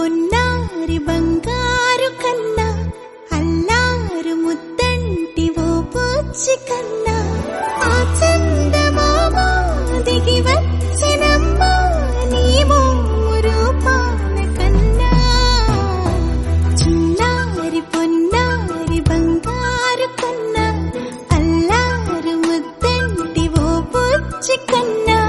పొన్నారి బంగారు కన్నా అల్లారు ముద్దంటి ఓ పూచి కన్నా ఆ చందమామ దిగి వచ్చినమ్మా నీ రూపాన కన్నా చిన్నారి పొన్నారి బంగారు కన్నా అల్లారు ముద్దంటి ఓ పూచి కన్నా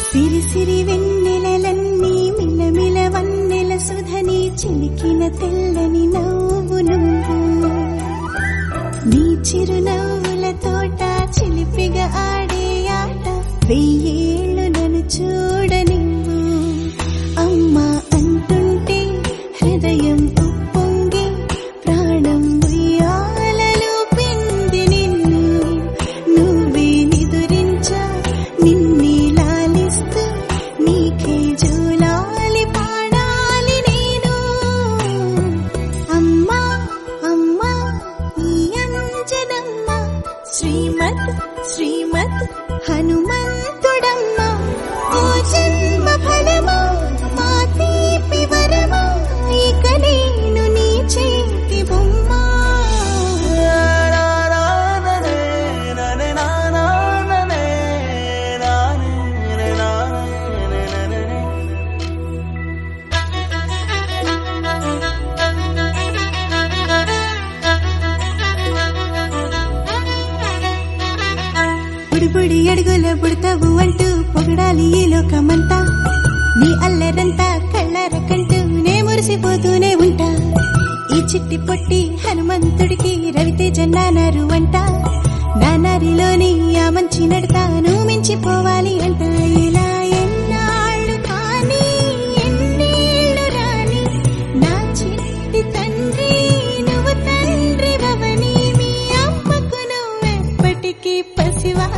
సిరి సిరి వెన్నెలలన్నీ మిలమిల వన్నెల సుధని చిలికిన తెల్లని నవ్వు నువ్వు నీ చిరునవ్వుల తోట చిలిపిగా ఆడే ఆట వెయ్యేళ్ళు నన్ను చూడనివ్వు అమ్మా అంటుంటే హృదయం ఉప్పొంగి ప్రాణం ఉయ్యాలలో పిండి నిన్ను నువ్వే నిదురించా నిన్నే నీకే జూలాలి పాడాలి నేను అమ్మా అమ్మా ఈ అంజనమ్మ శ్రీమత్ శ్రీమత్ హనుమంతుడమ్మ ఓ జన్మ ఫలమా మా తీపి వరమా ఇక నేను నీ చేతి బొమ్మ బుడి అడుగుల పుడతావు అంటూ పొగడాలి ఈ లోకమంతా నీ అల్లరంతా కళ్ళరకంటూ నే మురిసిపోతూనే ఉంటా ఈ చిట్టి పొట్టి హనుమంతుడికి రవితేజ నానారు అంట నానారిలోని ఆ మంచి నడతాను మించిపోవాలి అంట ఇలా ఎన్నాళ్ళు కానీ ఎన్నేళ్ళు రాని నా చిట్టి తండ్రి నువ్వు తండ్రి వవని మీ అమ్మకు నువ్వెప్పటికీ పసివా